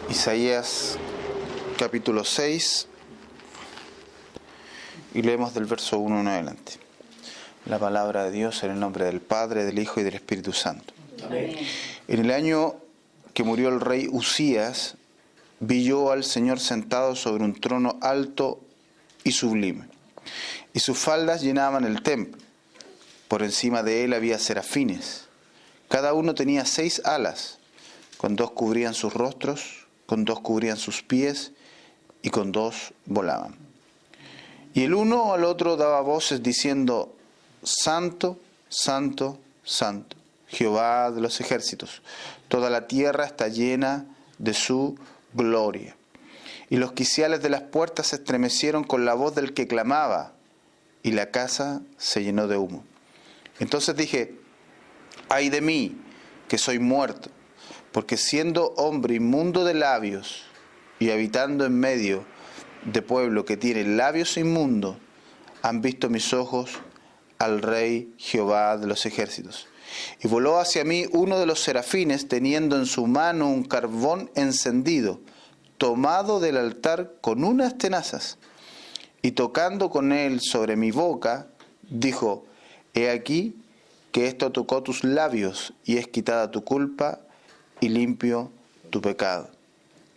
Isaías capítulo 6 y leemos del verso 1 en adelante. La palabra de Dios en el nombre del Padre, del Hijo y del Espíritu Santo. Amén. En el año que murió el rey Usías, vi yo al Señor sentado sobre un trono alto y sublime, y sus faldas llenaban el templo. Por encima de él había serafines. Cada uno tenía 6 alas, con 2 cubrían sus rostros, con 2 cubrían sus pies, y con 2 volaban. Y el uno al otro daba voces diciendo: Santo, Santo, Santo, Jehová de los ejércitos, toda la tierra está llena de su gloria. Y los quiciales de las puertas se estremecieron con la voz del que clamaba, y la casa se llenó de humo. Entonces dije: ay de mí, que soy muerto, porque siendo hombre inmundo de labios y habitando en medio de pueblo que tiene labios inmundos, han visto mis ojos al Rey Jehová de los ejércitos. Y voló hacia mí uno de los serafines, teniendo en su mano un carbón encendido, tomado del altar con unas tenazas, y tocando con él sobre mi boca, dijo: he aquí que esto tocó tus labios, y es quitada tu culpa, y limpio tu pecado.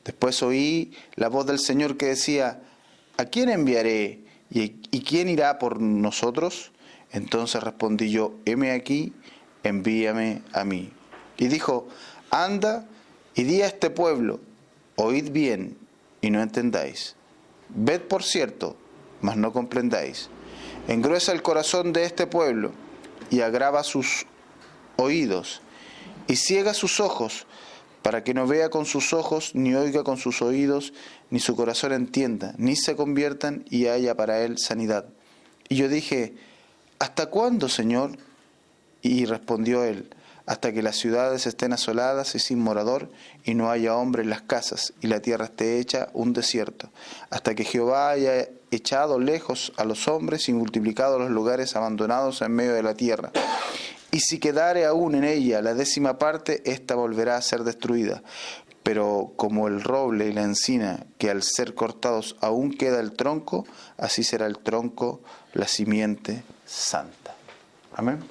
Después oí la voz del Señor que decía: ¿a quién enviaré? ¿Y quién irá por nosotros? Entonces respondí yo: heme aquí, envíame a mí. Y dijo: anda y di a este pueblo: oíd bien y no entendáis. Ved por cierto, mas no comprendáis. Engruesa el corazón de este pueblo y agrava sus oídos y ciega sus ojos, para que no vea con sus ojos, ni oiga con sus oídos, ni su corazón entienda, ni se conviertan y haya para él sanidad. Y yo dije: ¿hasta cuándo, Señor? Y respondió él: hasta que las ciudades estén asoladas y sin morador, y no haya hombre en las casas, y la tierra esté hecha un desierto, hasta que Jehová haya echado lejos a los hombres y multiplicado los lugares abandonados en medio de la tierra. Y si quedare aún en ella la 10ª parte, ésta volverá a ser destruida. Pero como el roble y la encina, que al ser cortados aún queda el tronco, así será el tronco, la simiente santa. Amén.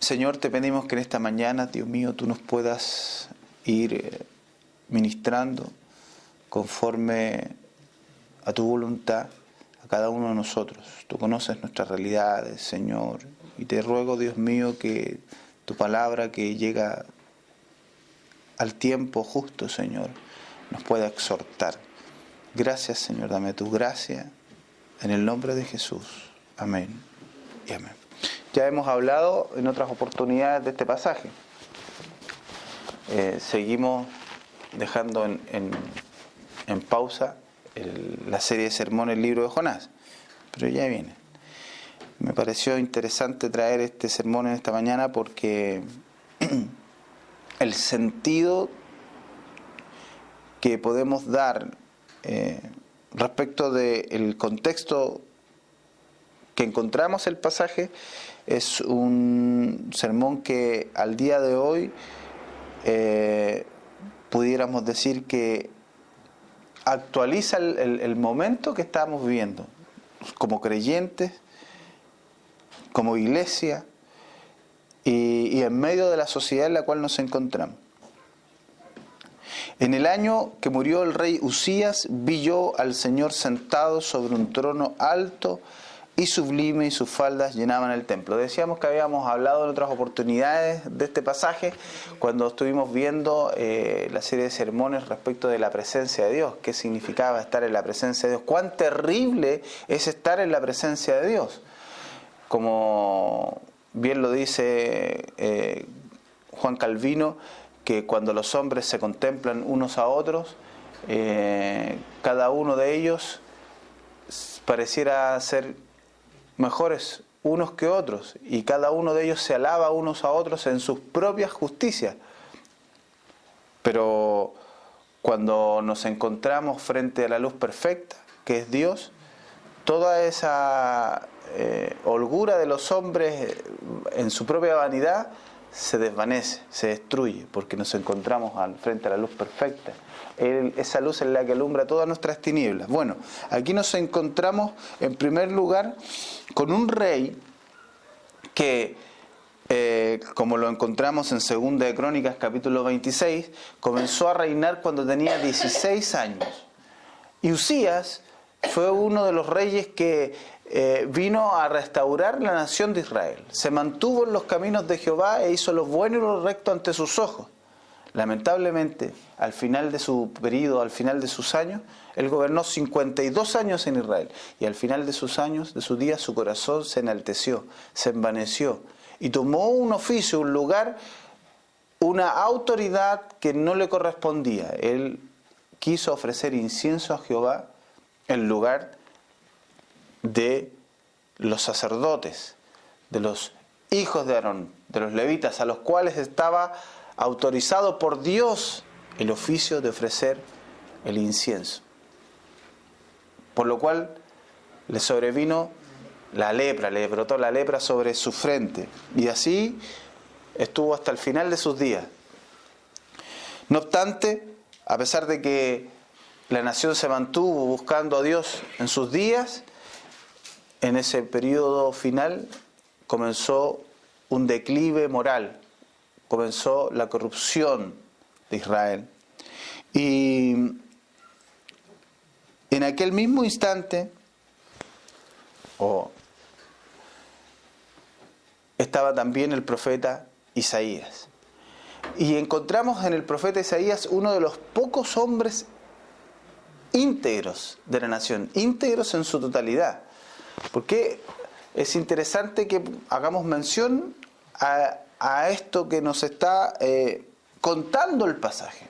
Señor, te pedimos que en esta mañana, Dios mío, tú nos puedas ir ministrando conforme a tu voluntad a cada uno de nosotros. Tú conoces nuestras realidades, Señor, y te ruego, Dios mío, que tu palabra que llega al tiempo justo, Señor, nos pueda exhortar. Gracias, Señor, dame tu gracia en el nombre de Jesús. Amén y amén. Ya hemos hablado en otras oportunidades de este pasaje. Seguimos dejando en pausa la serie de sermones del libro de Jonás, pero ya viene. Me pareció interesante traer este sermón en esta mañana porque el sentido que podemos dar respecto del contexto que encontramos el pasaje es un sermón que al día de hoy pudiéramos decir que actualiza el momento que estamos viviendo como creyentes, como iglesia y en medio de la sociedad en la cual nos encontramos. En el año que murió el rey Usías, vi yo al Señor sentado sobre un trono alto y sublime, y sus faldas llenaban el templo. Decíamos que habíamos hablado en otras oportunidades de este pasaje cuando estuvimos viendo la serie de sermones respecto de la presencia de Dios. ¿Qué significaba estar en la presencia de Dios? ¿Cuán terrible es estar en la presencia de Dios? Como bien lo dice Juan Calvino, que cuando los hombres se contemplan unos a otros, cada uno de ellos pareciera ser mejores unos que otros, y cada uno de ellos se alaba unos a otros en sus propias justicias. Pero cuando nos encontramos frente a la luz perfecta, que es Dios, toda esa holgura de los hombres en su propia vanidad se desvanece, se destruye, porque nos encontramos frente a la luz perfecta. Esa luz es la que alumbra todas nuestras tinieblas. Bueno, aquí nos encontramos en primer lugar con un rey que, como lo encontramos en 2 de Crónicas capítulo 26, comenzó a reinar cuando tenía 16 años. Y Usías fue uno de los reyes que vino a restaurar la nación de Israel. Se mantuvo en los caminos de Jehová e hizo lo bueno y lo recto ante sus ojos. Lamentablemente, al final de su periodo, al final de sus años, él gobernó 52 años en Israel. Y al final de sus años, de sus días, su corazón se enalteció, se envaneció. Y tomó un oficio, un lugar, una autoridad que no le correspondía. Él quiso ofrecer incienso a Jehová en lugar de los sacerdotes, de los hijos de Aarón, de los levitas, a los cuales estaba autorizado por Dios el oficio de ofrecer el incienso. Por lo cual le sobrevino la lepra, le brotó la lepra sobre su frente, y así estuvo hasta el final de sus días. No obstante, a pesar de que la nación se mantuvo buscando a Dios en sus días, en ese periodo final comenzó un declive moral, comenzó la corrupción de Israel. Y en aquel mismo instante, estaba también el profeta Isaías. Y encontramos en el profeta Isaías uno de los pocos hombres íntegros de la nación, íntegros en su totalidad. Porque es interesante que hagamos mención a esto que nos está contando el pasaje.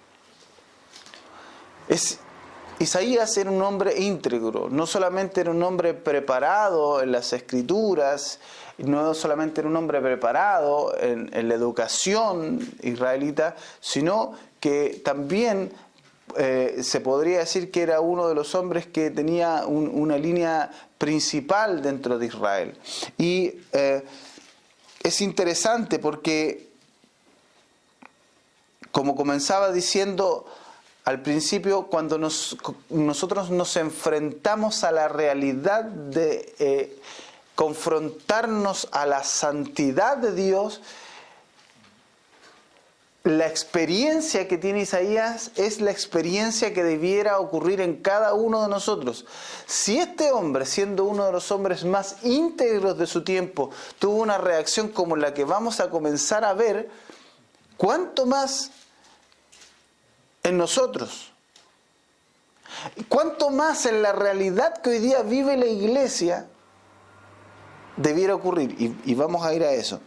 Isaías era un hombre íntegro, no solamente era un hombre preparado en las escrituras, no solamente era un hombre preparado en la educación israelita, sino que también se podría decir que era uno de los hombres que tenía una línea principal dentro de Israel. Y es interesante porque, como comenzaba diciendo al principio, cuando nosotros nos enfrentamos a la realidad de confrontarnos a la santidad de Dios, la experiencia que tiene Isaías es la experiencia que debiera ocurrir en cada uno de nosotros. Si este hombre, siendo uno de los hombres más íntegros de su tiempo, tuvo una reacción como la que vamos a comenzar a ver, ¿cuánto más en nosotros? ¿Cuánto más en la realidad que hoy día vive la iglesia debiera ocurrir? Y vamos a ir a eso.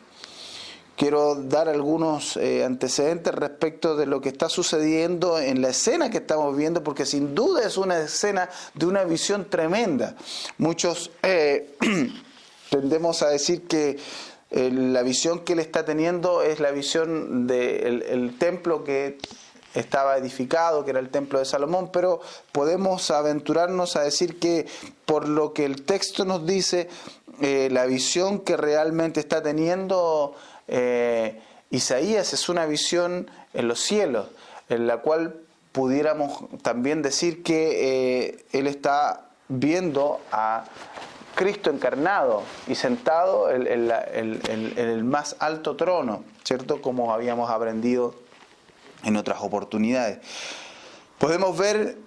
Quiero dar algunos antecedentes respecto de lo que está sucediendo en la escena que estamos viendo, porque sin duda es una escena de una visión tremenda. Muchos tendemos a decir que la visión que él está teniendo es la visión del templo que estaba edificado, que era el templo de Salomón, pero podemos aventurarnos a decir que por lo que el texto nos dice, la visión que realmente está teniendo Isaías es una visión en los cielos, en la cual pudiéramos también decir que él está viendo a Cristo encarnado y sentado en el más alto trono, ¿cierto? Como habíamos aprendido en otras oportunidades. Podemos ver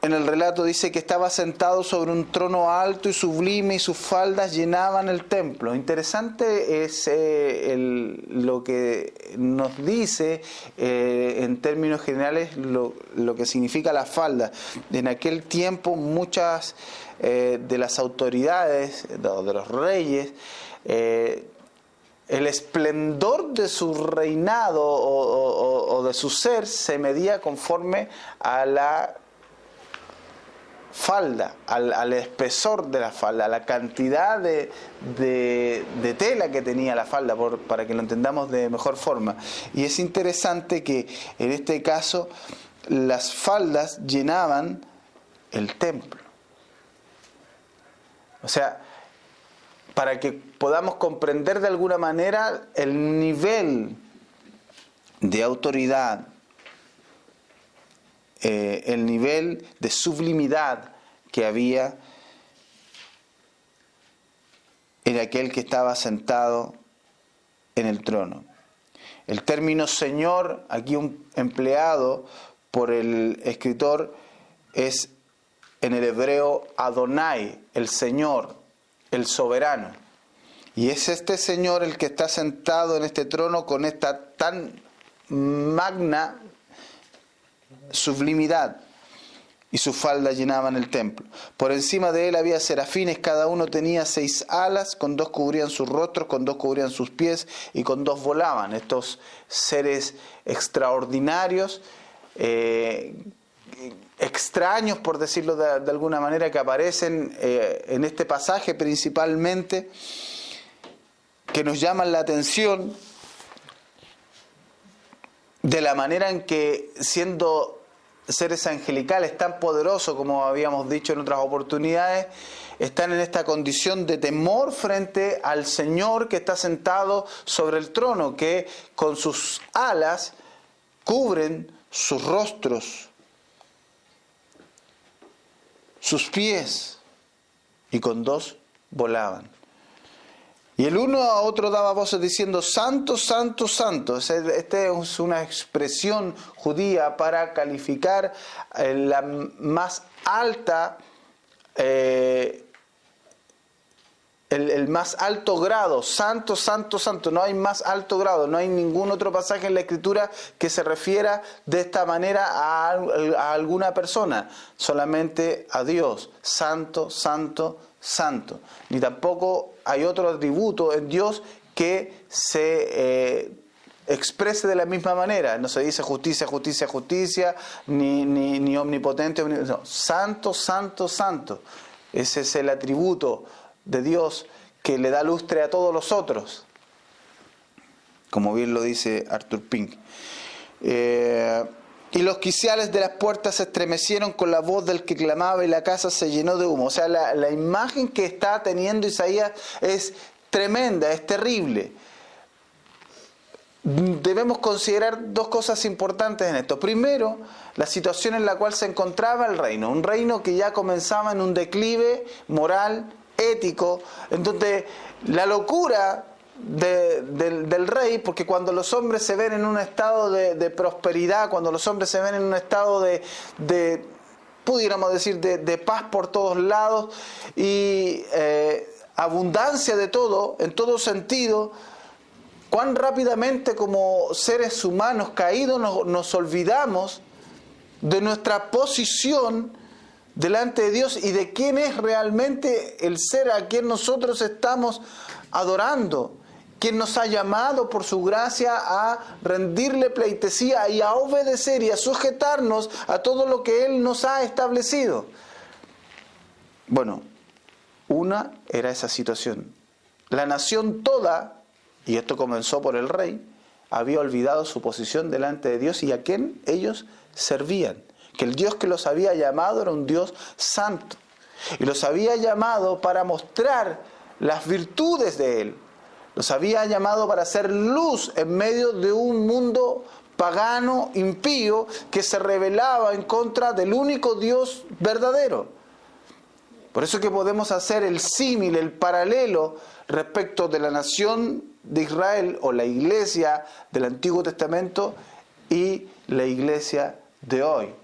en el relato, dice que estaba sentado sobre un trono alto y sublime y sus faldas llenaban el templo. Interesante es lo que nos dice en términos generales lo que significa la falda. En aquel tiempo muchas de las autoridades, de los reyes, el esplendor de su reinado o de su ser se medía conforme a la falda, al espesor de la falda, a la cantidad de tela que tenía la falda, para que lo entendamos de mejor forma. Y es interesante que en este caso las faldas llenaban el templo. O sea, para que podamos comprender de alguna manera el nivel de autoridad, el nivel de sublimidad que había en aquel que estaba sentado en el trono. El término Señor, aquí empleado por el escritor, es en el hebreo Adonai, el Señor, el soberano. Y es este Señor el que está sentado en este trono con esta tan magna sublimidad, y sus faldas llenaban el templo. Por encima de él había serafines, cada uno tenía 6 alas, con 2 cubrían sus rostros, con 2 cubrían sus pies, y con 2 volaban. Estos seres extraordinarios, extraños, por decirlo de alguna manera, que aparecen en este pasaje principalmente, que nos llaman la atención de la manera en que, siendo seres angelicales tan poderosos como habíamos dicho en otras oportunidades, están en esta condición de temor frente al Señor que está sentado sobre el trono, que con sus alas cubren sus rostros, sus pies, y con 2 volaban. Y el uno a otro daba voces diciendo: Santo, Santo, Santo. Esta es una expresión judía para calificar la más alta, el más alto grado. Santo, Santo, Santo. No hay más alto grado. No hay ningún otro pasaje en la Escritura que se refiera de esta manera a alguna persona. Solamente a Dios. Santo, Santo, Santo. Ni tampoco hay otro atributo en Dios que se exprese de la misma manera. No se dice justicia, justicia, justicia, ni omnipotente, no. Santo, Santo, Santo. Ese es el atributo de Dios que le da lustre a todos los otros, como bien lo dice Arthur Pink. Y los quiciales de las puertas se estremecieron con la voz del que clamaba, y la casa se llenó de humo. O sea, la imagen que está teniendo Isaías es tremenda, es terrible. Debemos considerar 2 cosas importantes en esto. Primero, la situación en la cual se encontraba el reino. Un reino que ya comenzaba en un declive moral, ético, en donde la locura del rey, porque cuando los hombres se ven en un estado de prosperidad, cuando los hombres se ven en un estado de pudiéramos decir, de paz por todos lados y abundancia de todo, en todo sentido, cuán rápidamente como seres humanos caídos nos olvidamos de nuestra posición delante de Dios y de quién es realmente el ser a quien nosotros estamos adorando, quien nos ha llamado por su gracia a rendirle pleitesía y a obedecer y a sujetarnos a todo lo que Él nos ha establecido. Bueno, una era esa situación. La nación toda, y esto comenzó por el rey, había olvidado su posición delante de Dios y a quien ellos servían. Que el Dios que los había llamado era un Dios santo. Y los había llamado para mostrar las virtudes de Él. Los había llamado para hacer luz en medio de un mundo pagano, impío, que se rebelaba en contra del único Dios verdadero. Por eso que podemos hacer el símil, el paralelo respecto de la nación de Israel o la iglesia del Antiguo Testamento y la iglesia de hoy.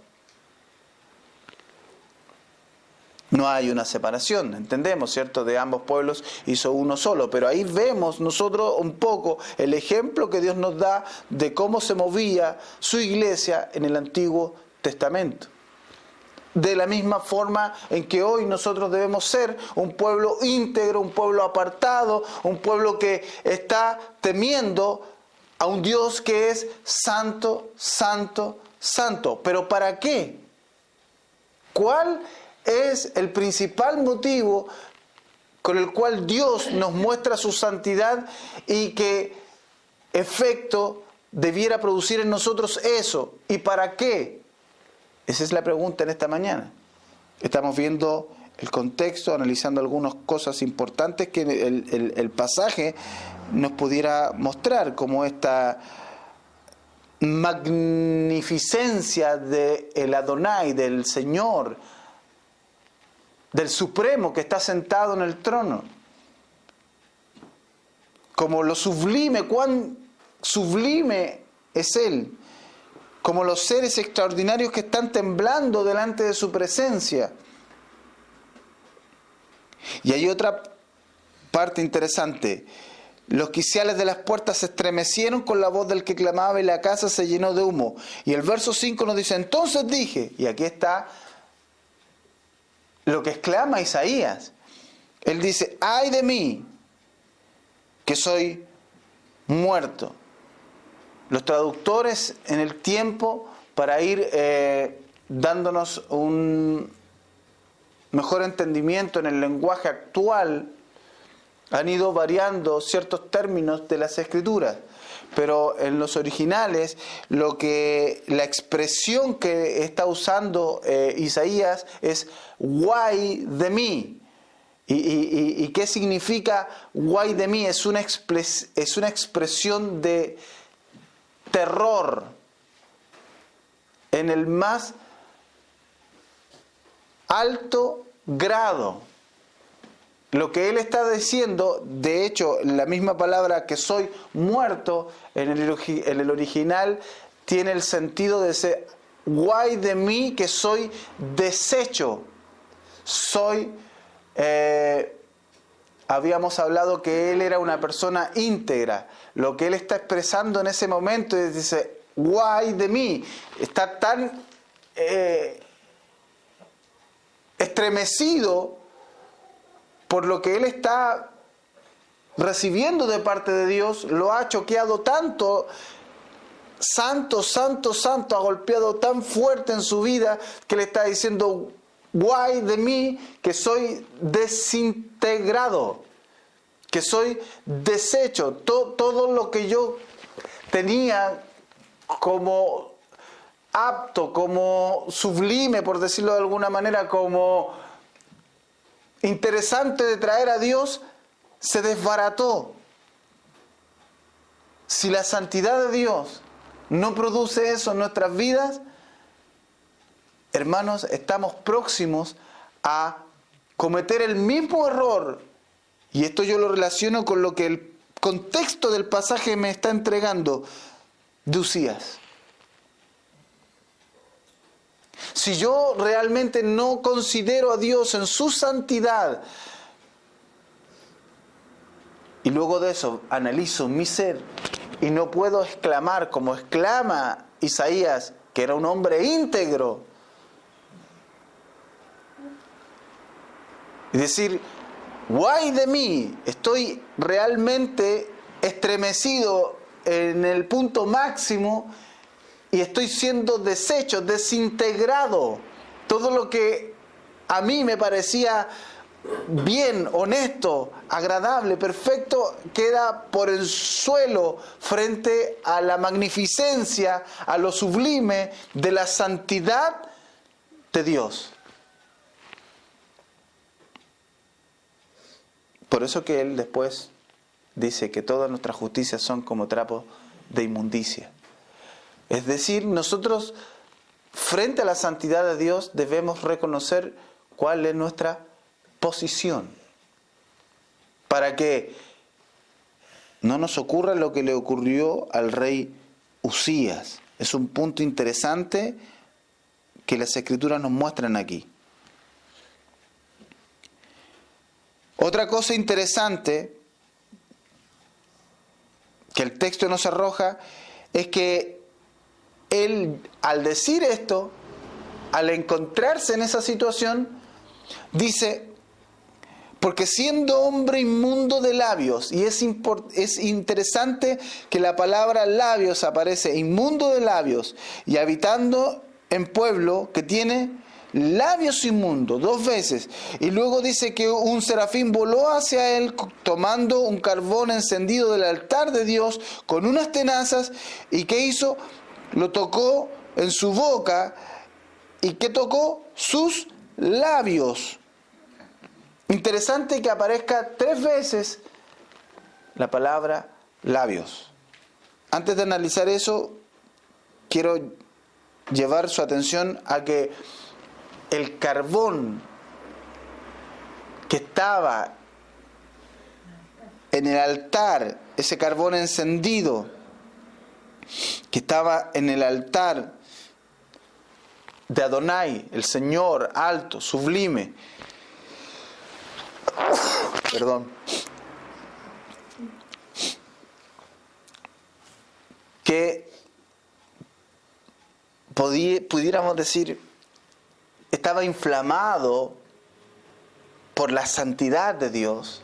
No hay una separación, entendemos, ¿cierto? De ambos pueblos hizo uno solo, pero ahí vemos nosotros un poco el ejemplo que Dios nos da de cómo se movía su iglesia en el Antiguo Testamento. De la misma forma en que hoy nosotros debemos ser un pueblo íntegro, un pueblo apartado, un pueblo que está temiendo a un Dios que es santo, santo, santo. ¿Pero para qué? ¿Cuál es el principal motivo con el cual Dios nos muestra su santidad y qué efecto debiera producir en nosotros eso? ¿Y para qué? Esa es la pregunta en esta mañana. Estamos viendo el contexto, analizando algunas cosas importantes que el pasaje nos pudiera mostrar, como esta magnificencia del Adonai, del Señor, del Supremo que está sentado en el trono. Como lo sublime, cuán sublime es Él. Como los seres extraordinarios que están temblando delante de su presencia. Y hay otra parte interesante. Los quiciales de las puertas se estremecieron con la voz del que clamaba y la casa se llenó de humo. Y el verso 5 nos dice, entonces dije, y aquí está lo que exclama Isaías. Él dice, ay de mí, que soy muerto. Los traductores en el tiempo, para ir dándonos un mejor entendimiento en el lenguaje actual, han ido variando ciertos términos de las Escrituras, pero en los originales la expresión que está usando Isaías es guay de mí. ¿Y qué significa guay de mí? Es una expresión de terror en el más alto grado. Lo que él está diciendo, de hecho, la misma palabra que soy muerto, en el original, tiene el sentido de ser guay de mí que soy deshecho. Habíamos hablado que él era una persona íntegra. Lo que él está expresando en ese momento es, dice, guay de mí. Está tan estremecido por lo que él está recibiendo de parte de Dios, lo ha choqueado tanto, santo, santo, santo, ha golpeado tan fuerte en su vida que le está diciendo, guay de mí, que soy desintegrado, que soy deshecho. Todo lo que yo tenía como apto, como sublime, por decirlo de alguna manera, como interesante de traer a Dios, se desbarató. Si la santidad de Dios no produce eso en nuestras vidas, hermanos, estamos próximos a cometer el mismo error. Y esto yo lo relaciono con lo que el contexto del pasaje me está entregando de Usías. Si yo realmente no considero a Dios en su santidad, y luego de eso analizo mi ser, y no puedo exclamar como exclama Isaías, que era un hombre íntegro, y decir, guay de mí, estoy realmente estremecido en el punto máximo, y estoy siendo deshecho, desintegrado. Todo lo que a mí me parecía bien, honesto, agradable, perfecto, queda por el suelo frente a la magnificencia, a lo sublime de la santidad de Dios. Por eso que Él después dice que todas nuestras justicias son como trapos de inmundicia. Es decir, nosotros frente a la santidad de Dios debemos reconocer cuál es nuestra posición, para que no nos ocurra lo que le ocurrió al rey Usías. Es un punto interesante que las Escrituras nos muestran aquí. Otra cosa interesante que el texto nos arroja es que él, al decir esto, al encontrarse en esa situación, dice, porque siendo hombre inmundo de labios, y es interesante que la palabra labios aparece, inmundo de labios, y habitando en pueblo que tiene labios inmundos, 2 veces, y luego dice que un serafín voló hacia él tomando un carbón encendido del altar de Dios con unas tenazas, y ¿qué hizo? Lo tocó en su boca. ¿Y qué tocó? Sus labios. Interesante que aparezca 3 veces la palabra labios. Antes de analizar eso, quiero llevar su atención a que el carbón que estaba en el altar, ese carbón encendido que estaba en el altar de Adonai, el Señor alto, sublime, perdón, que pudiéramos decir estaba inflamado por la santidad de Dios.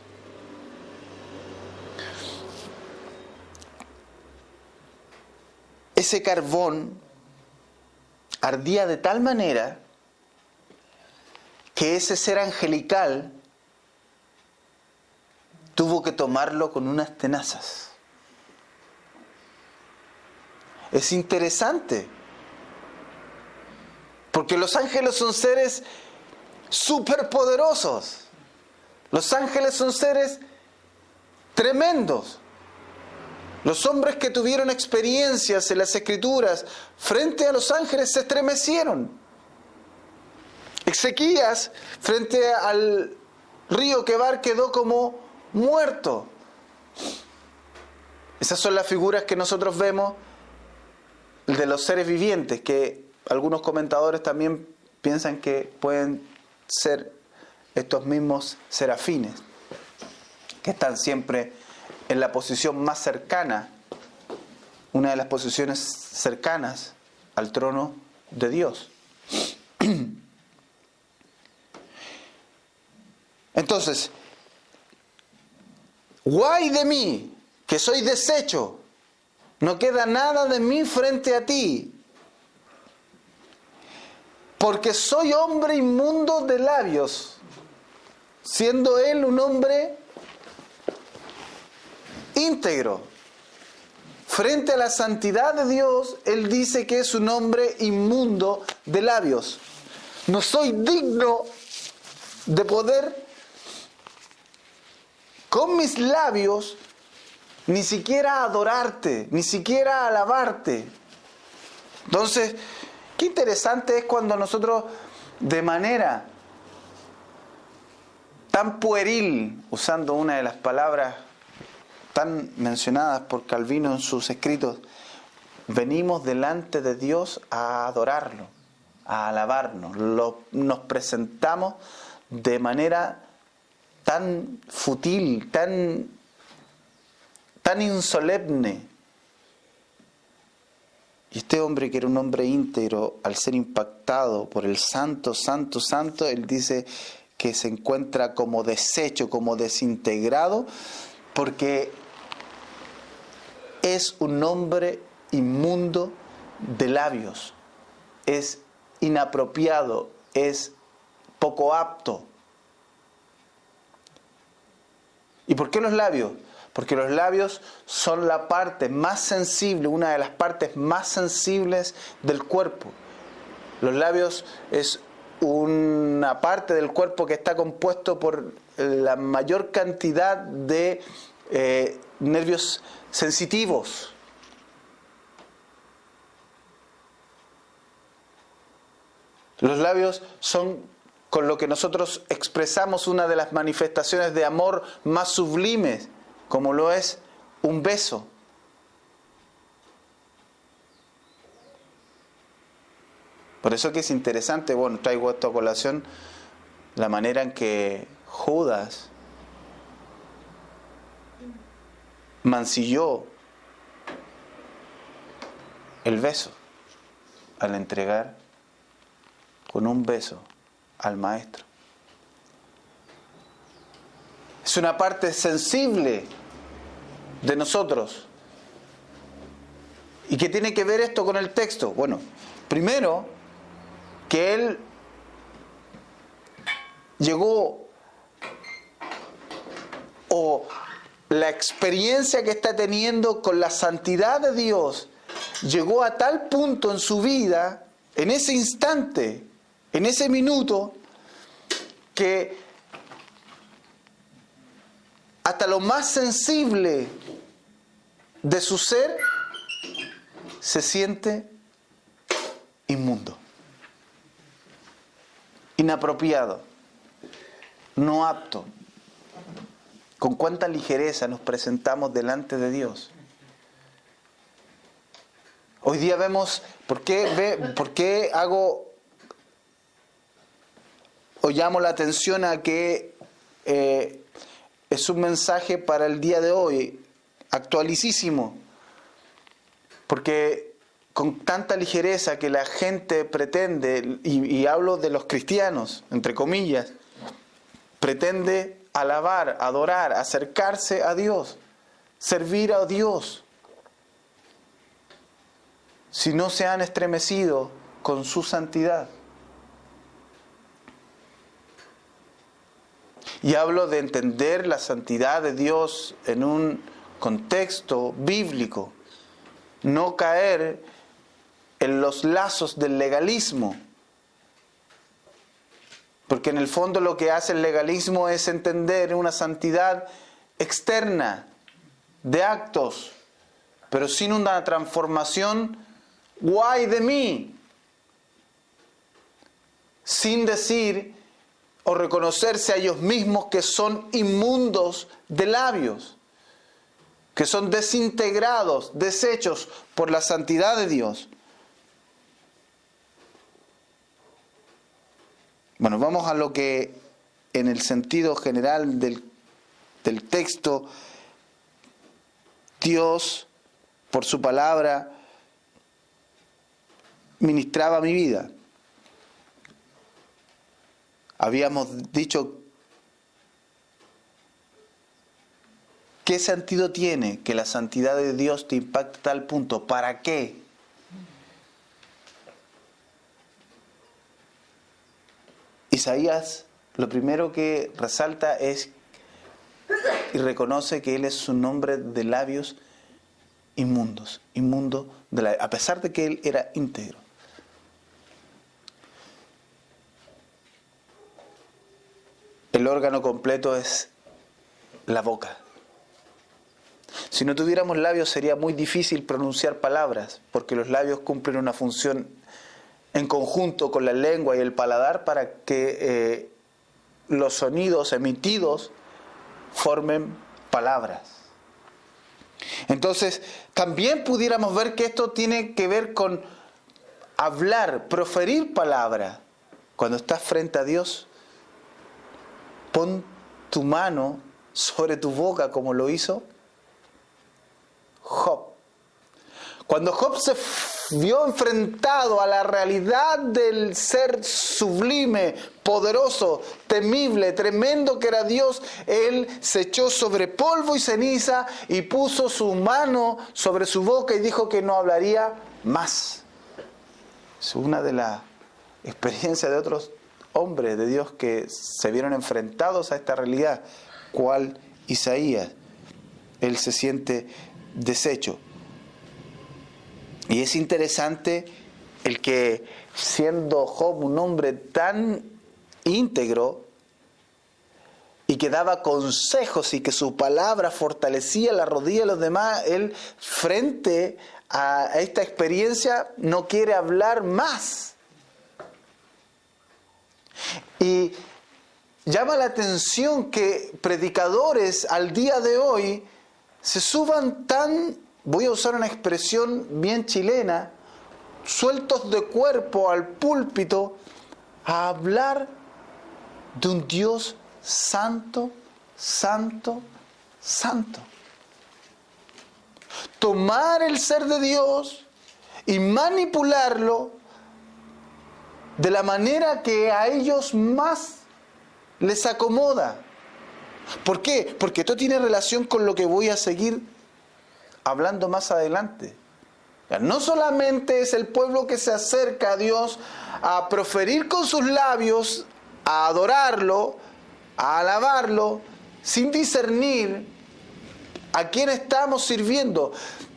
Ese carbón ardía de tal manera que ese ser angelical tuvo que tomarlo con unas tenazas. Es interesante, porque los ángeles son seres superpoderosos. Los ángeles son seres tremendos. Los hombres que tuvieron experiencias en las Escrituras frente a los ángeles se estremecieron. Ezequías, frente al río Quebar, quedó como muerto. Esas son las figuras que nosotros vemos de los seres vivientes, que algunos comentadores también piensan que pueden ser estos mismos serafines, que están siempre en la posición más cercana, una de las posiciones cercanas al trono de Dios. Entonces, ¡guay de mí, que soy deshecho! No queda nada de mí frente a ti, porque soy hombre inmundo de labios, siendo él un hombre íntegro. Frente a la santidad de Dios, él dice que es un hombre inmundo de labios. No soy digno de poder con mis labios ni siquiera adorarte, ni siquiera alabarte. Entonces, qué interesante es cuando nosotros de manera tan pueril, usando una de las palabras tan mencionadas por Calvino en sus escritos, venimos delante de Dios a adorarlo, a alabarnos, nos presentamos de manera tan fútil, tan insolemne. Y este hombre, que era un hombre íntegro, al ser impactado por el santo, santo, santo, él dice que se encuentra como deshecho, como desintegrado, porque es un hombre inmundo de labios, es inapropiado, es poco apto. ¿Y por qué los labios? Porque los labios son la parte más sensible, una de las partes más sensibles del cuerpo. Los labios es una parte del cuerpo que está compuesto por la mayor cantidad de nervios sensitivos. Los labios son con lo que nosotros expresamos una de las manifestaciones de amor más sublimes, como lo es un beso. Por eso que es interesante, bueno, traigo esto a colación, la manera en que Judas mancilló el beso al entregar con un beso al maestro. Es una parte sensible de nosotros. ¿Y qué tiene que ver esto con el texto? Bueno, primero, que él llegó, o la experiencia que está teniendo con la santidad de Dios, llegó a tal punto en su vida, en ese instante, en ese minuto, que hasta lo más sensible de su ser se siente inmundo, inapropiado, no apto. Con cuánta ligereza nos presentamos delante de Dios. Hoy día vemos, ¿por qué hago o llamo la atención a que es un mensaje para el día de hoy, actualicísimo? Porque con tanta ligereza que la gente pretende, y hablo de los cristianos, entre comillas, pretende alabar, adorar, acercarse a Dios, servir a Dios, si no se han estremecido con su santidad. Y hablo de entender la santidad de Dios en un contexto bíblico, no caer en los lazos del legalismo. Porque en el fondo lo que hace el legalismo es entender una santidad externa, de actos, pero sin una transformación, ¡guay de mí! Sin decir o reconocerse a ellos mismos que son inmundos de labios, que son desintegrados, deshechos por la santidad de Dios. Bueno, vamos a lo que en el sentido general del texto, Dios, por su palabra, ministraba mi vida. Habíamos dicho, ¿qué sentido tiene que la santidad de Dios te impacte a tal punto? ¿Para qué? Isaías lo primero que resalta es y reconoce que Él es un hombre de labios inmundos, inmundo de labios, a pesar de que Él era íntegro. El órgano completo es la boca. Si no tuviéramos labios sería muy difícil pronunciar palabras, porque los labios cumplen una función en conjunto con la lengua y el paladar para que los sonidos emitidos formen palabras. Entonces, también pudiéramos ver que esto tiene que ver con hablar, proferir palabra. Cuando estás frente a Dios, pon tu mano sobre tu boca como lo hizo Job. Cuando Job se vio enfrentado a la realidad del ser sublime, poderoso, temible, tremendo que era Dios, él se echó sobre polvo y ceniza y puso su mano sobre su boca y dijo que no hablaría más. Es una de las experiencias de otros hombres de Dios que se vieron enfrentados a esta realidad, cual Isaías. Él se siente deshecho. Y es interesante el que, siendo Job un hombre tan íntegro y que daba consejos y que su palabra fortalecía la rodilla de los demás, él frente a esta experiencia no quiere hablar más. Y llama la atención que predicadores al día de hoy se suban tan, voy a usar una expresión bien chilena, sueltos de cuerpo al púlpito a hablar de un Dios santo, santo, santo. Tomar el ser de Dios y manipularlo de la manera que a ellos más les acomoda. ¿Por qué? Porque esto tiene relación con lo que voy a seguir hablando más adelante. No solamente es el pueblo que se acerca a Dios a proferir con sus labios, a adorarlo, a alabarlo, sin discernir a quién estamos sirviendo.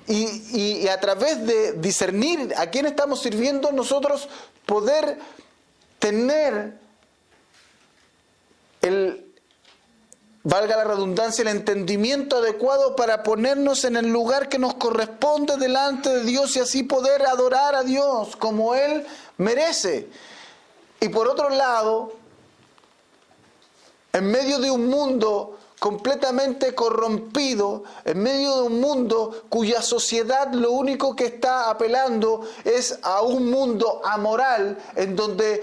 Y a través de discernir a quién estamos sirviendo, nosotros poder tener valga la redundancia, el entendimiento adecuado para ponernos en el lugar que nos corresponde delante de Dios y así poder adorar a Dios como Él merece. Y por otro lado, en medio de un mundo completamente corrompido, en medio de un mundo cuya sociedad lo único que está apelando es a un mundo amoral, en donde,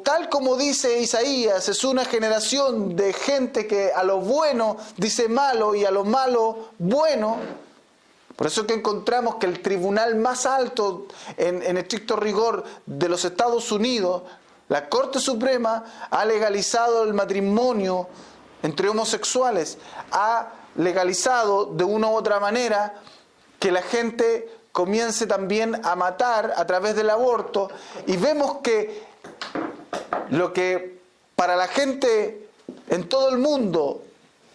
tal como dice Isaías, es una generación de gente que a lo bueno dice malo y a lo malo bueno. Por eso que encontramos que el tribunal más alto en estricto rigor de los Estados Unidos, la Corte Suprema, ha legalizado el matrimonio entre homosexuales, ha legalizado de una u otra manera que la gente comience también a matar a través del aborto, y vemos que lo que para la gente en todo el mundo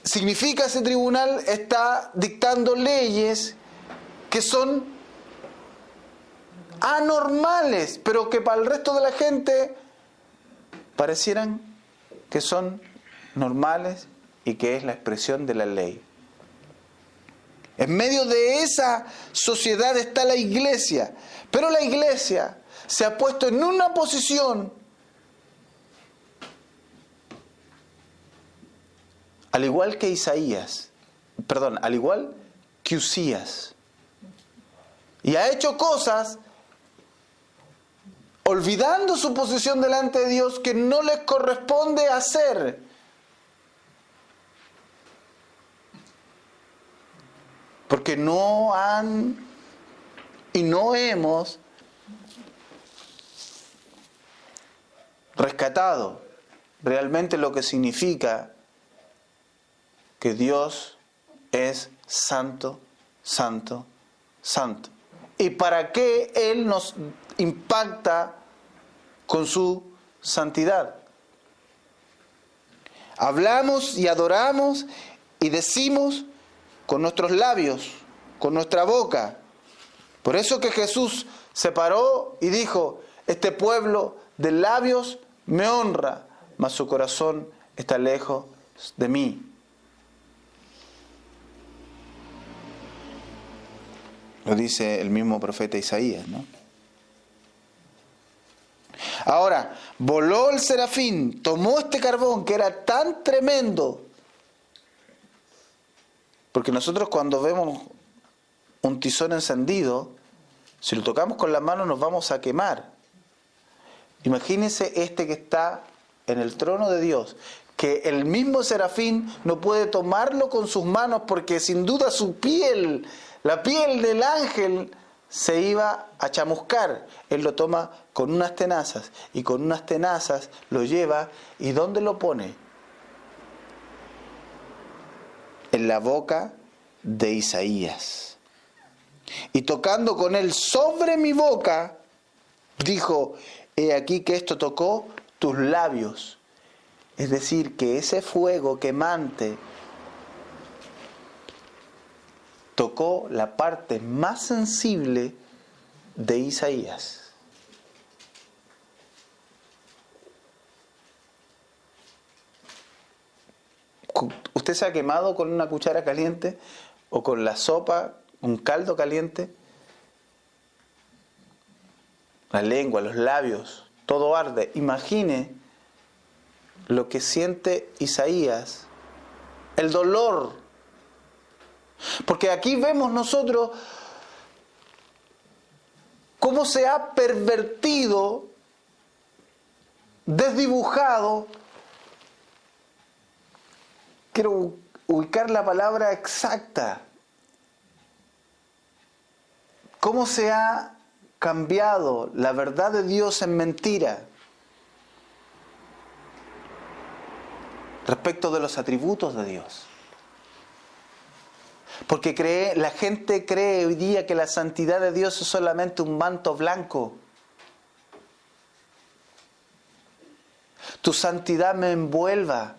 significa ese tribunal está dictando leyes que son anormales, pero que para el resto de la gente parecieran que son normales y que es la expresión de la ley. En medio de esa sociedad está la iglesia, pero la iglesia se ha puesto en una posición, al igual que al igual que Usías, y ha hecho cosas olvidando su posición delante de Dios que no les corresponde hacer. Porque no han y no hemos rescatado realmente lo que significa que Dios es santo, santo, santo. ¿Y para qué Él nos impacta con su santidad? Hablamos y adoramos y decimos con nuestros labios, con nuestra boca. Por eso que Jesús se paró y dijo: este pueblo de labios me honra, mas su corazón está lejos de mí. Lo dice el mismo profeta Isaías, ¿no? Ahora, voló el serafín, tomó este carbón que era tan tremendo. Porque nosotros cuando vemos un tizón encendido, si lo tocamos con la mano nos vamos a quemar. Imagínense este que está en el trono de Dios, que el mismo serafín no puede tomarlo con sus manos porque sin duda su piel, la piel del ángel, se iba a chamuscar. Él lo toma con unas tenazas y con unas tenazas lo lleva. ¿Y dónde lo pone? En la boca de Isaías. Y tocando con él sobre mi boca, dijo: he aquí que esto tocó tus labios. Es decir, que ese fuego quemante tocó la parte más sensible de Isaías. ¿Usted se ha quemado con una cuchara caliente o con la sopa, un caldo caliente? La lengua, los labios, todo arde. Imagine lo que siente Isaías, el dolor. Porque aquí vemos nosotros cómo se ha pervertido, desdibujado. Quiero ubicar la palabra exacta. Cómo se ha cambiado la verdad de Dios en mentira respecto de los atributos de Dios. Porque la gente cree hoy día que la santidad de Dios es solamente un manto blanco. Tu santidad me envuelva.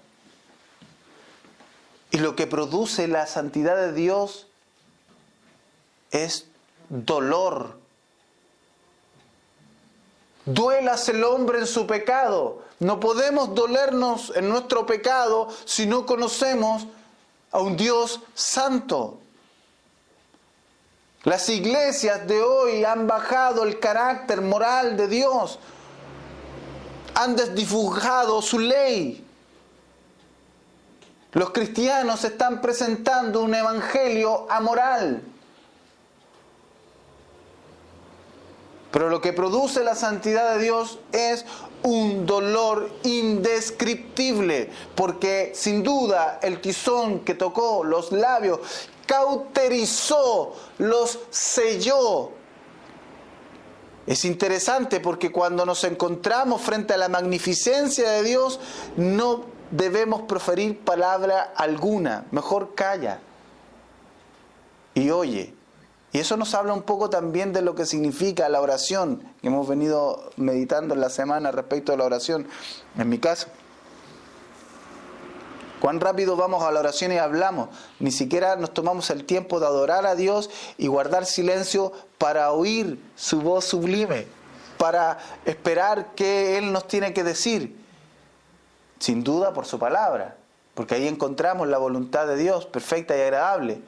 Y lo que produce la santidad de Dios es dolor. duélase el hombre en su pecado. No podemos dolernos en nuestro pecado si no conocemos a un Dios santo. Las iglesias de hoy han bajado el carácter moral de Dios, han desdibujado su ley. Los cristianos están presentando un evangelio amoral. Pero lo que produce la santidad de Dios es un dolor indescriptible, porque sin duda el tizón que tocó los labios cauterizó, los selló. Es interesante porque cuando nos encontramos frente a la magnificencia de Dios, no debemos proferir palabra alguna, mejor calla y oye. Y eso nos habla un poco también de lo que significa la oración, que hemos venido meditando en la semana respecto a la oración. En mi caso, cuán rápido vamos a la oración y hablamos. Ni siquiera nos tomamos el tiempo de adorar a Dios y guardar silencio para oír su voz sublime, para esperar qué Él nos tiene que decir. Sin duda por su palabra, porque ahí encontramos la voluntad de Dios perfecta y agradable.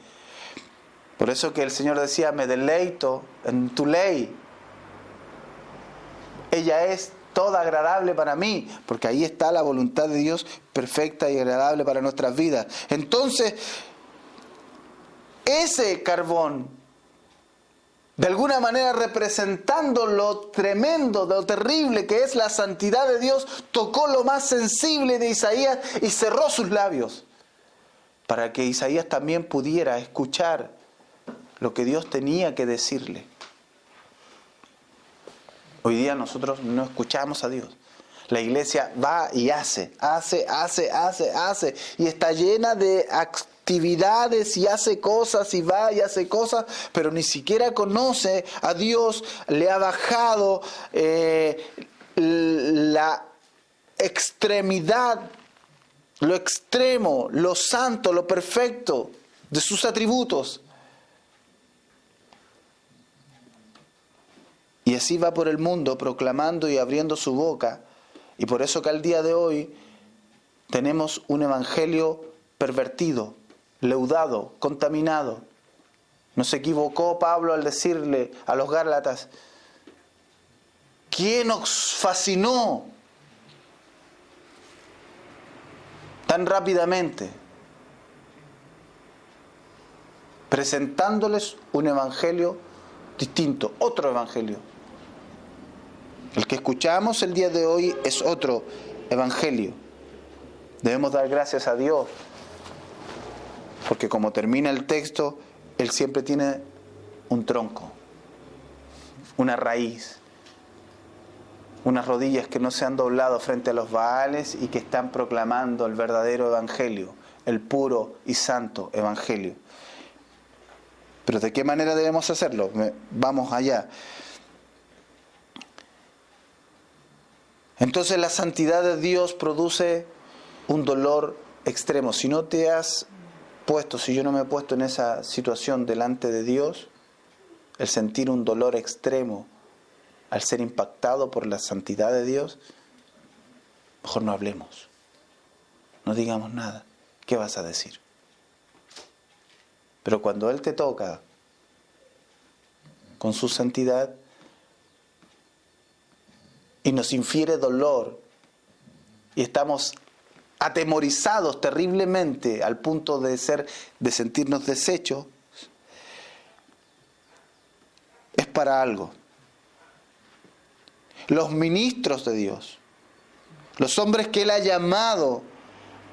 Por eso que el Señor decía, me deleito en tu ley. Ella es toda agradable para mí, porque ahí está la voluntad de Dios perfecta y agradable para nuestras vidas. Entonces, ese carbón, de alguna manera representando lo tremendo, lo terrible que es la santidad de Dios, tocó lo más sensible de Isaías y cerró sus labios, para que Isaías también pudiera escuchar lo que Dios tenía que decirle. Hoy día nosotros no escuchamos a Dios. La iglesia va y hace, y está llena de actividades y hace cosas y va y hace cosas, pero ni siquiera conoce a Dios. Le ha bajado la extremidad, lo extremo, lo santo, lo perfecto de sus atributos. Y así va por el mundo proclamando y abriendo su boca. Y por eso que al día de hoy tenemos un evangelio pervertido, leudado, contaminado. No se equivocó Pablo al decirle a los Gálatas, ¿quién os fascinó tan rápidamente? Presentándoles un evangelio distinto, otro evangelio. El que escuchamos el día de hoy es otro evangelio. Debemos dar gracias a Dios, porque como termina el texto, Él siempre tiene un tronco, una raíz, unas rodillas que no se han doblado frente a los Baales y que están proclamando el verdadero evangelio, el puro y santo evangelio. Pero ¿de qué manera debemos hacerlo? Vamos allá. Entonces la santidad de Dios produce un dolor extremo. Si no te has puesto, si yo no me he puesto en esa situación delante de Dios, el sentir un dolor extremo al ser impactado por la santidad de Dios, mejor no hablemos, no digamos nada. ¿Qué vas a decir? Pero cuando Él te toca con su santidad y nos infiere dolor y estamos atemorizados terriblemente al punto de sentirnos deshechos, es para algo. Los ministros de Dios, los hombres que Él ha llamado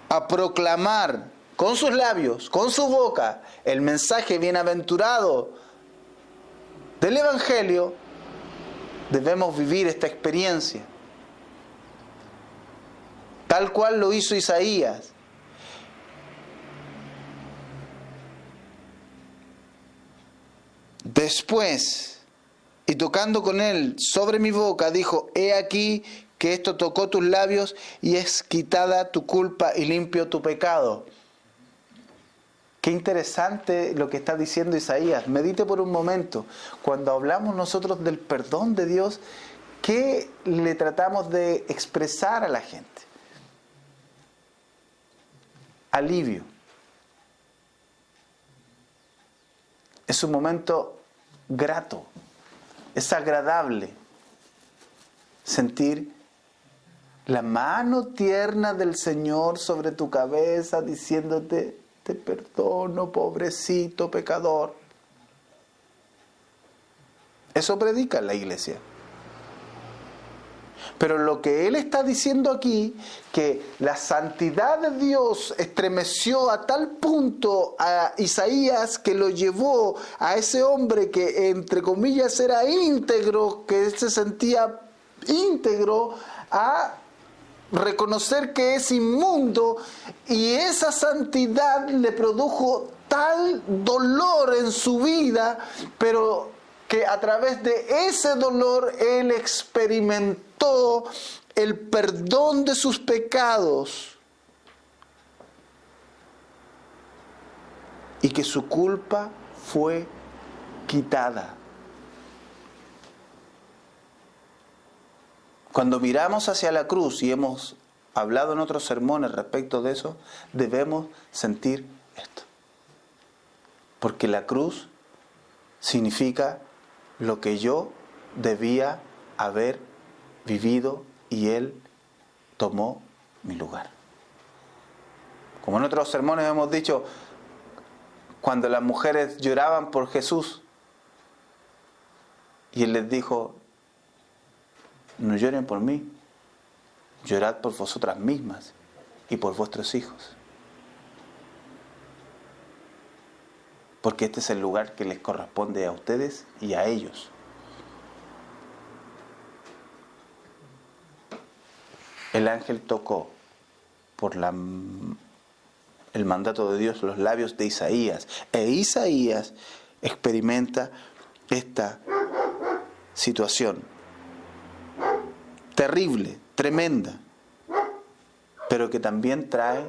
a proclamar con sus labios, con su boca, el mensaje bienaventurado del Evangelio, debemos vivir esta experiencia, tal cual lo hizo Isaías. Después, y tocando con él sobre mi boca, dijo, he aquí que esto tocó tus labios y es quitada tu culpa y limpio tu pecado. Qué interesante lo que está diciendo Isaías. Medite por un momento. Cuando hablamos nosotros del perdón de Dios, ¿qué le tratamos de expresar a la gente? Alivio. Es un momento grato, es agradable sentir la mano tierna del Señor sobre tu cabeza diciéndote: te perdono, pobrecito pecador. Eso predica la iglesia. Pero lo que Él está diciendo aquí, que la santidad de Dios estremeció a tal punto a Isaías que lo llevó a ese hombre que entre comillas era íntegro, que se sentía íntegro, a reconocer que es inmundo, y esa santidad le produjo tal dolor en su vida, pero que a través de ese dolor él experimentó el perdón de sus pecados y que su culpa fue quitada. Cuando miramos hacia la cruz, y hemos hablado en otros sermones respecto de eso, debemos sentir esto. Porque la cruz significa lo que yo debía haber vivido y Él tomó mi lugar. Como en otros sermones hemos dicho, cuando las mujeres lloraban por Jesús y Él les dijo: no lloren por mí, llorad por vosotras mismas y por vuestros hijos. Porque este es el lugar que les corresponde a ustedes y a ellos. El ángel tocó por el mandato de Dios los labios de Isaías. E Isaías experimenta esta situación terrible, tremenda, pero que también trae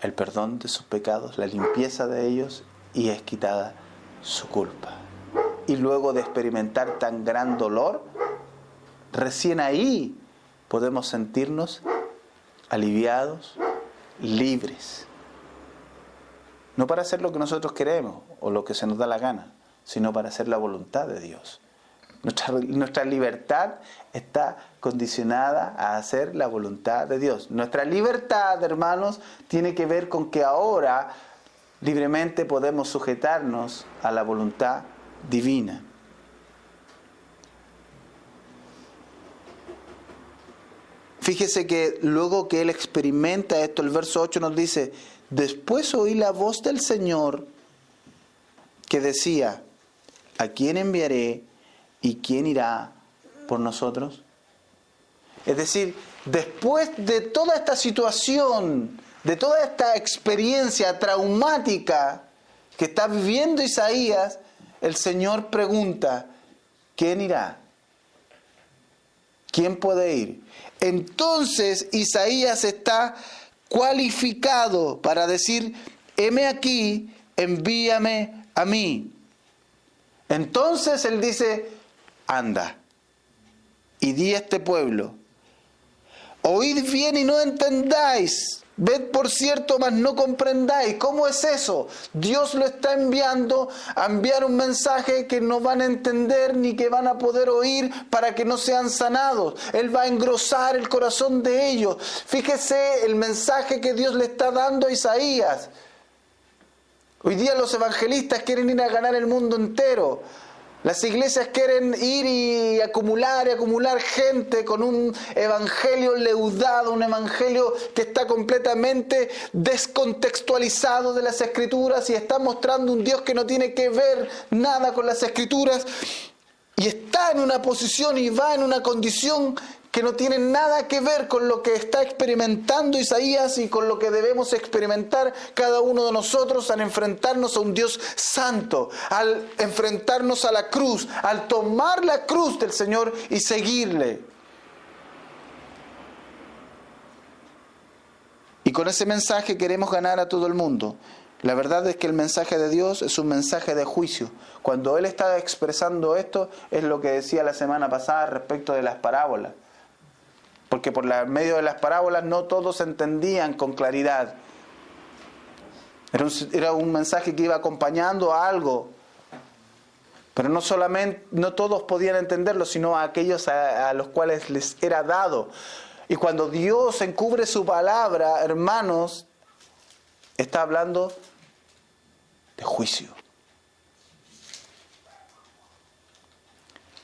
el perdón de sus pecados, la limpieza de ellos, y es quitada su culpa. Y luego de experimentar tan gran dolor, recién ahí podemos sentirnos aliviados, libres. No para hacer lo que nosotros queremos o lo que se nos da la gana, sino para hacer la voluntad de Dios. Nuestra libertad está condicionada a hacer la voluntad de Dios. Nuestra libertad, hermanos, tiene que ver con que ahora libremente podemos sujetarnos a la voluntad divina. Fíjese que luego que él experimenta esto, el verso 8 nos dice: después oí la voz del Señor que decía: ¿a quién enviaré? ¿Y quién irá por nosotros? Es decir, después de toda esta situación, de toda esta experiencia traumática que está viviendo Isaías, el Señor pregunta: ¿quién irá? ¿Quién puede ir? Entonces Isaías está cualificado para decir: heme aquí, envíame a mí. Entonces él dice: anda y di a este pueblo: oíd bien y no entendáis, ved por cierto, mas no comprendáis. ¿Cómo es eso? Dios lo está enviando a enviar un mensaje que no van a entender ni que van a poder oír para que no sean sanados. Él va a engrosar el corazón de ellos. Fíjese el mensaje que Dios le está dando a Isaías. Hoy día los evangelistas quieren ir a ganar el mundo entero. Las iglesias quieren ir y acumular gente con un evangelio leudado, un evangelio que está completamente descontextualizado de las Escrituras y está mostrando un Dios que no tiene que ver nada con las Escrituras, y está en una posición y va en una condición que no tiene nada que ver con lo que está experimentando Isaías y con lo que debemos experimentar cada uno de nosotros al enfrentarnos a un Dios santo, al enfrentarnos a la cruz, al tomar la cruz del Señor y seguirle. Y con ese mensaje queremos ganar a todo el mundo. La verdad es que el mensaje de Dios es un mensaje de juicio. Cuando Él está expresando esto, es lo que decía la semana pasada respecto de las parábolas. Porque por medio de las parábolas no todos entendían con claridad. Era un mensaje que iba acompañando a algo. Pero no todos podían entenderlo, sino a aquellos a los cuales les era dado. Y cuando Dios encubre su palabra, hermanos, está hablando de juicio.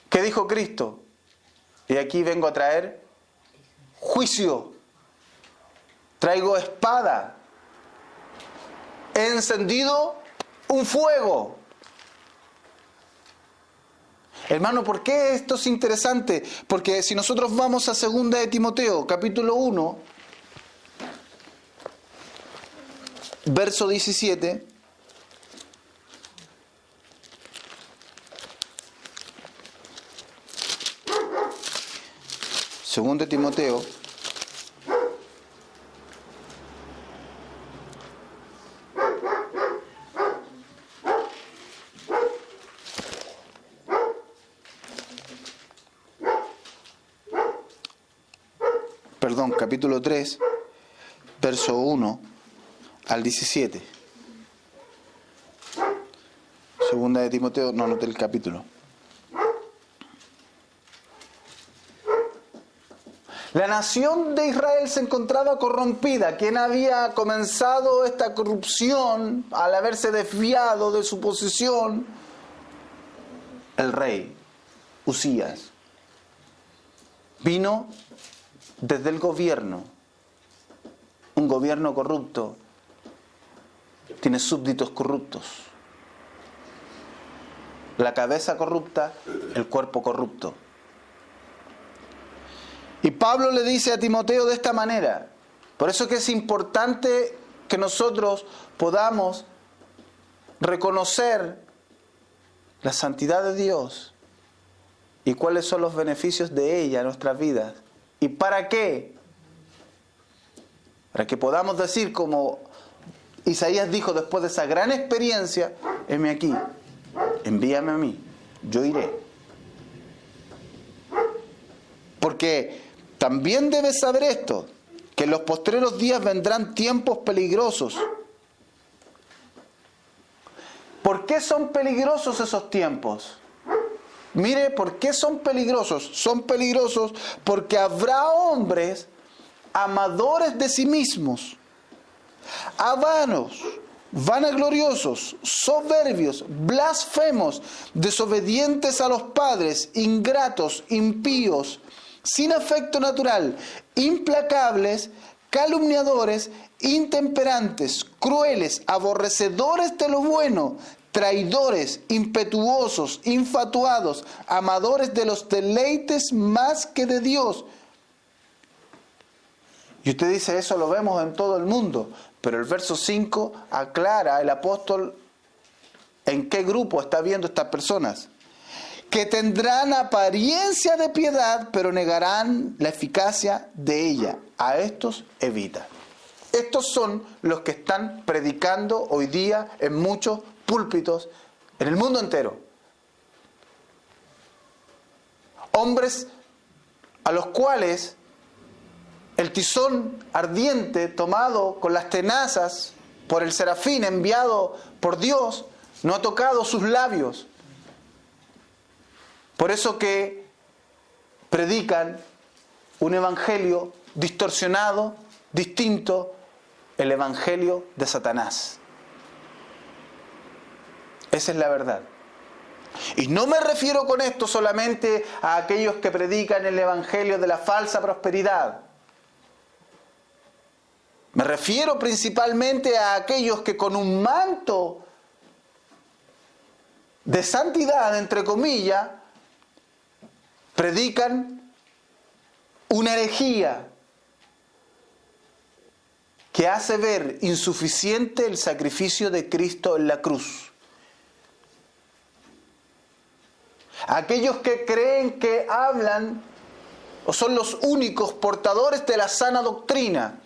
¿Qué dijo Cristo? Y aquí vengo a traer juicio. Traigo espada. He encendido un fuego. Hermano, ¿por qué esto es interesante? Porque si nosotros vamos a 2 de Timoteo, capítulo 1, verso 17, Segundo de Timoteo, capítulo 3, verso 1 al 17. Segunda de Timoteo, no anoté el capítulo. La nación de Israel se encontraba corrompida. ¿Quién había comenzado esta corrupción al haberse desviado de su posición? El rey Usías. Vino desde el gobierno. Un gobierno corrupto tiene súbditos corruptos. La cabeza corrupta, el cuerpo corrupto. Y Pablo le dice a Timoteo de esta manera. Por eso que es importante que nosotros podamos reconocer la santidad de Dios y cuáles son los beneficios de ella en nuestras vidas. ¿Y para qué? Para que podamos decir, como Isaías dijo después de esa gran experiencia, heme aquí, envíame a mí, yo iré. Porque también debes saber esto, que en los postreros días vendrán tiempos peligrosos. ¿Por qué son peligrosos esos tiempos? Mire, ¿por qué son peligrosos? Son peligrosos porque habrá hombres amadores de sí mismos, avanos, vanagloriosos, soberbios, blasfemos, desobedientes a los padres, ingratos, impíos, sin afecto natural, implacables, calumniadores, intemperantes, crueles, aborrecedores de lo bueno, traidores, impetuosos, infatuados, amadores de los deleites más que de Dios. Y usted dice, eso lo vemos en todo el mundo, pero el verso 5 aclara el apóstol en qué grupo está viendo estas personas. Que tendrán apariencia de piedad, pero negarán la eficacia de ella. A estos evita. Estos son los que están predicando hoy día en muchos púlpitos en el mundo entero. Hombres a los cuales el tizón ardiente tomado con las tenazas por el serafín enviado por Dios no ha tocado sus labios. Por eso que predican un evangelio distorsionado, distinto, el evangelio de Satanás. Esa es la verdad. Y no me refiero con esto solamente a aquellos que predican el evangelio de la falsa prosperidad. Me refiero principalmente a aquellos que con un manto de santidad, entre comillas, predican una herejía que hace ver insuficiente el sacrificio de Cristo en la cruz. Aquellos que creen que hablan o son los únicos portadores de la sana doctrina,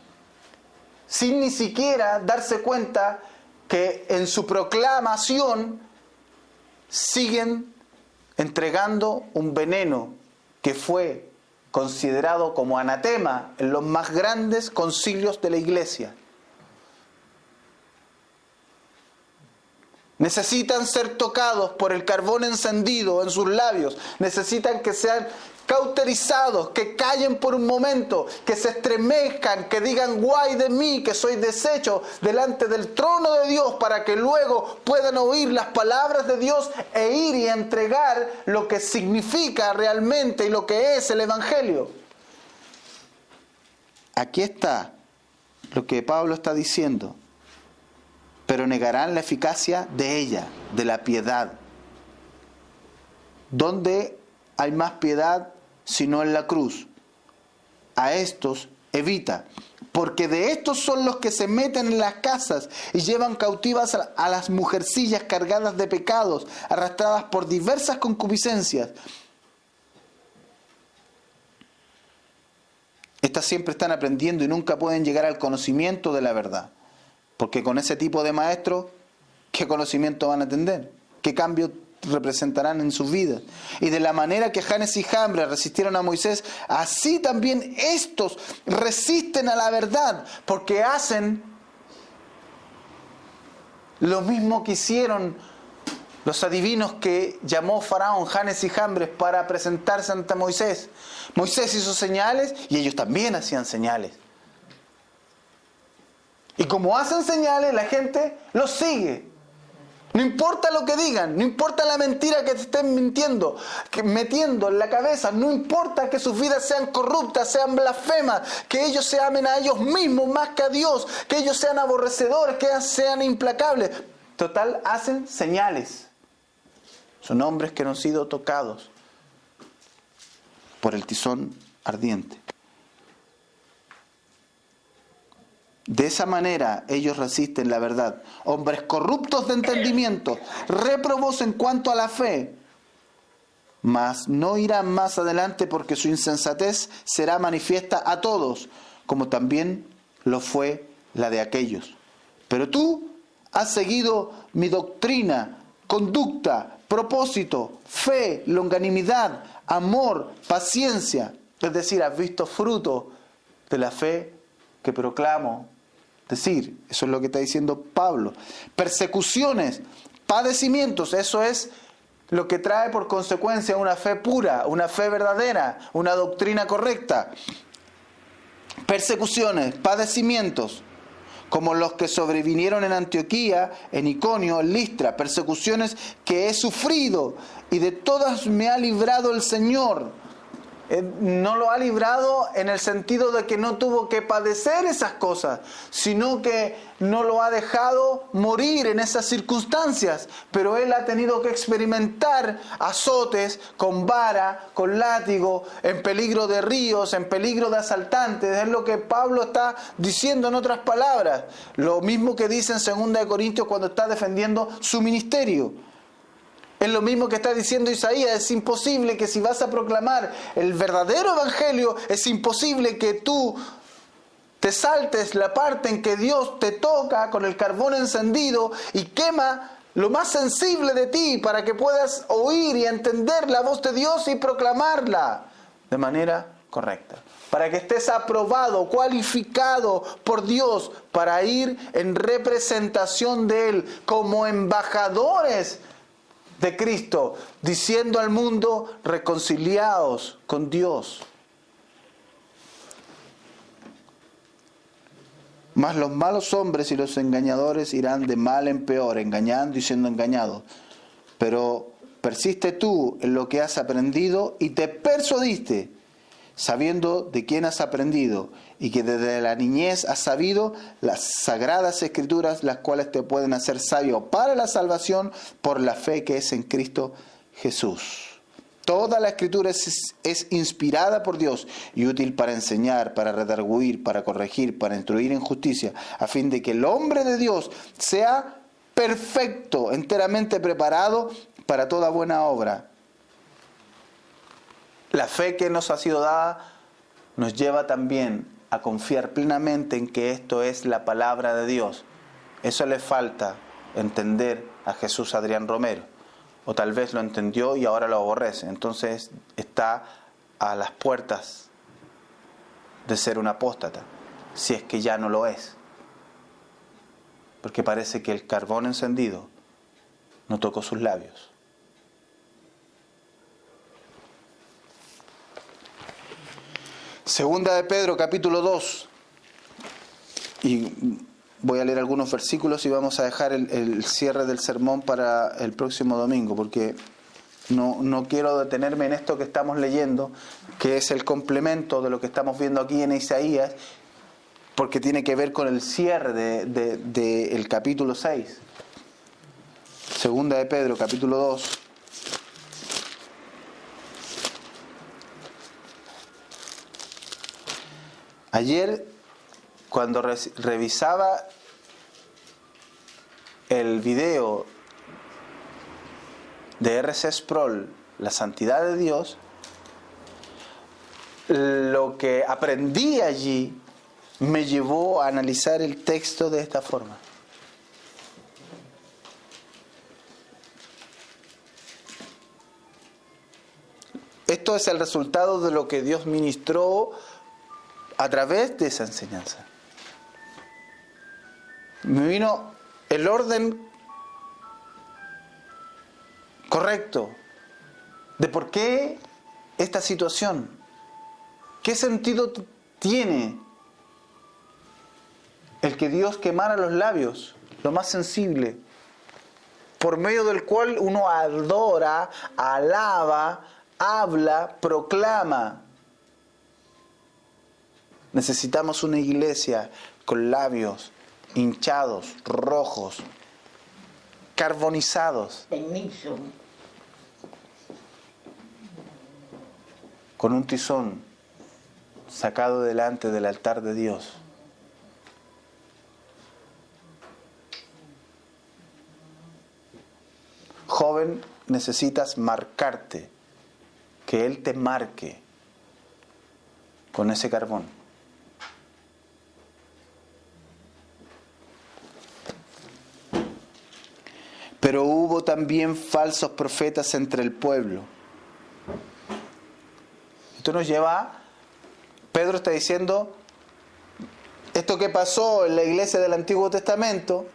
sin ni siquiera darse cuenta que en su proclamación siguen entregando un veneno que fue considerado como anatema en los más grandes concilios de la Iglesia. Necesitan ser tocados por el carbón encendido en sus labios. Necesitan que sean cauterizados, que callen por un momento, que se estremezcan, que digan guay de mí, que soy deshecho delante del trono de Dios, para que luego puedan oír las palabras de Dios e ir y entregar lo que significa realmente y lo que es el Evangelio. Aquí está lo que Pablo está diciendo. Pero negarán la eficacia de ella, de la piedad. ¿Dónde hay más piedad sino en la cruz? A estos evita, porque de estos son los que se meten en las casas y llevan cautivas a las mujercillas cargadas de pecados, arrastradas por diversas concupiscencias. Estas siempre están aprendiendo y nunca pueden llegar al conocimiento de la verdad. Porque con ese tipo de maestros, ¿qué conocimiento van a tener? ¿Qué cambio representarán en sus vidas? Y de la manera que Janes y Jambres resistieron a Moisés, así también estos resisten a la verdad, porque hacen lo mismo que hicieron los adivinos que llamó Faraón, Janes y Jambres, para presentarse ante Moisés. Moisés hizo señales y ellos también hacían señales. Y como hacen señales, la gente los sigue. No importa lo que digan, no importa la mentira que te estén metiendo en la cabeza, no importa que sus vidas sean corruptas, sean blasfemas, que ellos se amen a ellos mismos más que a Dios, que ellos sean aborrecedores, que sean implacables. Total, hacen señales. Son hombres que no han sido tocados por el tizón ardiente. De esa manera ellos resisten la verdad. Hombres corruptos de entendimiento, réprobos en cuanto a la fe, mas no irán más adelante porque su insensatez será manifiesta a todos, como también lo fue la de aquellos. Pero tú has seguido mi doctrina, conducta, propósito, fe, longanimidad, amor, paciencia. Es decir, has visto fruto de la fe que proclamo. Decir, eso es lo que está diciendo Pablo. Persecuciones, padecimientos, eso es lo que trae por consecuencia una fe pura, una fe verdadera, una doctrina correcta. Persecuciones, padecimientos, como los que sobrevinieron en Antioquía, en Iconio, en Listra, persecuciones que he sufrido y de todas me ha librado el Señor. No lo ha librado en el sentido de que no tuvo que padecer esas cosas, sino que no lo ha dejado morir en esas circunstancias, pero él ha tenido que experimentar azotes con vara, con látigo, en peligro de ríos, en peligro de asaltantes. Es lo que Pablo está diciendo en otras palabras, lo mismo que dice en 2 Corintios cuando está defendiendo su ministerio. Es lo mismo que está diciendo Isaías. Es imposible que si vas a proclamar el verdadero evangelio, es imposible que tú te saltes la parte en que Dios te toca con el carbón encendido y quema lo más sensible de ti para que puedas oír y entender la voz de Dios y proclamarla de manera correcta. Para que estés aprobado, cualificado por Dios para ir en representación de Él como embajadores de Cristo, diciendo al mundo, reconciliaos con Dios. Mas los malos hombres y los engañadores irán de mal en peor, engañando y siendo engañados. Pero persiste tú en lo que has aprendido y te persuadiste, sabiendo de quién has aprendido y que desde la niñez has sabido las sagradas escrituras, las cuales te pueden hacer sabio para la salvación por la fe que es en Cristo Jesús. Toda la escritura es inspirada por Dios y útil para enseñar, para redarguir, para corregir, para instruir en justicia, a fin de que el hombre de Dios sea perfecto, enteramente preparado para toda buena obra. La fe que nos ha sido dada nos lleva también a confiar plenamente en que esto es la palabra de Dios. Eso le falta entender a Jesús Adrián Romero. O tal vez lo entendió y ahora lo aborrece. Entonces está a las puertas de ser un apóstata, si es que ya no lo es. Porque parece que el carbón encendido no tocó sus labios. Segunda de Pedro, capítulo 2. Y voy a leer algunos versículos y vamos a dejar el cierre del sermón para el próximo domingo, porque no quiero detenerme en esto que estamos leyendo, que es el complemento de lo que estamos viendo aquí en Isaías, porque tiene que ver con el cierre del capítulo 6. Segunda de Pedro, capítulo 2. Ayer, cuando revisaba el video de R.C. Sproul, La Santidad de Dios, lo que aprendí allí me llevó a analizar el texto de esta forma. Esto es el resultado de lo que Dios ministró a través de esa enseñanza. Me vino el orden correcto de por qué esta situación, qué sentido tiene el que Dios quemara los labios, lo más sensible, por medio del cual uno adora, alaba, habla, proclama. Necesitamos una iglesia con labios hinchados, rojos, carbonizados, con un tizón sacado delante del altar de Dios. Joven, necesitas marcarte, que Él te marque con ese carbón. Pero hubo también falsos profetas entre el pueblo. Esto nos lleva, Pedro está diciendo, esto que pasó en la iglesia del Antiguo Testamento,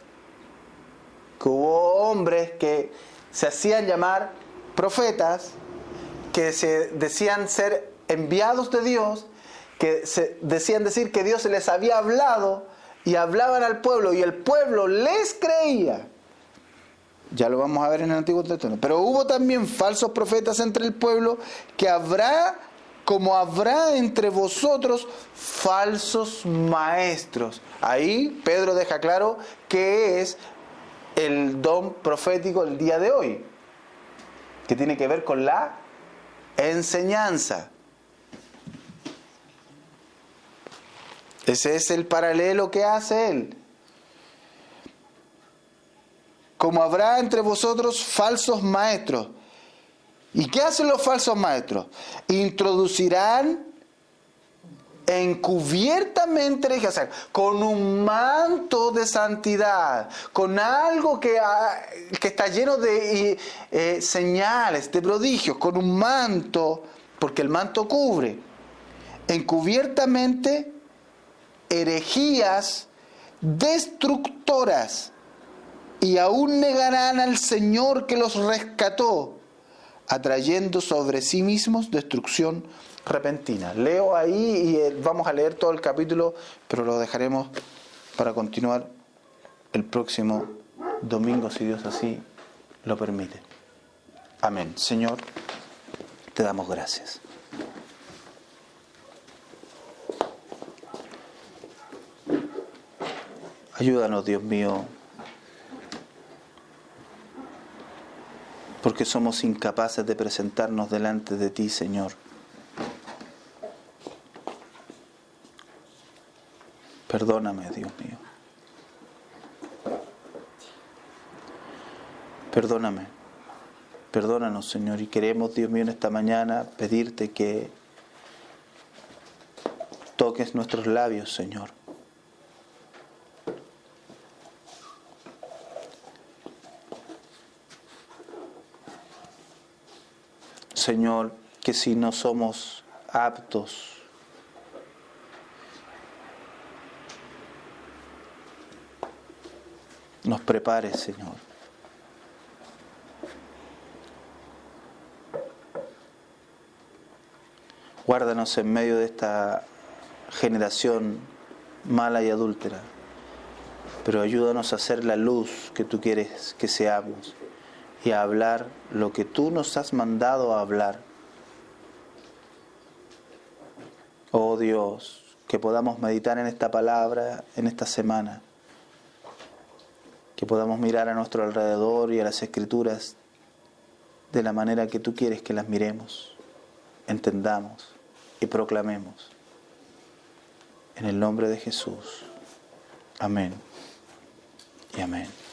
que hubo hombres que se hacían llamar profetas, que se decían ser enviados de Dios, que se decían decir que Dios les había hablado y hablaban al pueblo y el pueblo les creía. Ya lo vamos a ver en el Antiguo Testamento. Pero hubo también falsos profetas entre el pueblo, que habrá, como habrá entre vosotros, falsos maestros. Ahí Pedro deja claro qué es el don profético del día de hoy, que tiene que ver con la enseñanza. Ese es el paralelo que hace él. Como habrá entre vosotros falsos maestros. ¿Y qué hacen los falsos maestros? Introducirán encubiertamente, o sea, con un manto de santidad, con algo que está lleno de señales, de prodigios, con un manto, porque el manto cubre, encubiertamente herejías destructoras, y aún negarán al Señor que los rescató, atrayendo sobre sí mismos destrucción repentina. Leo ahí y vamos a leer todo el capítulo, pero lo dejaremos para continuar el próximo domingo, si Dios así lo permite. Amén. Señor, te damos gracias. Ayúdanos, Dios mío, porque somos incapaces de presentarnos delante de ti, Señor. Perdóname, Dios mío. Perdóname. Perdónanos, Señor. Y queremos, Dios mío, en esta mañana pedirte que toques nuestros labios, Señor. Señor, que si no somos aptos, nos prepares, Señor. Guárdanos en medio de esta generación mala y adúltera, pero ayúdanos a ser la luz que tú quieres que seamos y a hablar lo que tú nos has mandado a hablar. Oh Dios, que podamos meditar en esta palabra en esta semana, que podamos mirar a nuestro alrededor y a las Escrituras de la manera que tú quieres que las miremos, entendamos y proclamemos. En el nombre de Jesús. Amén y amén.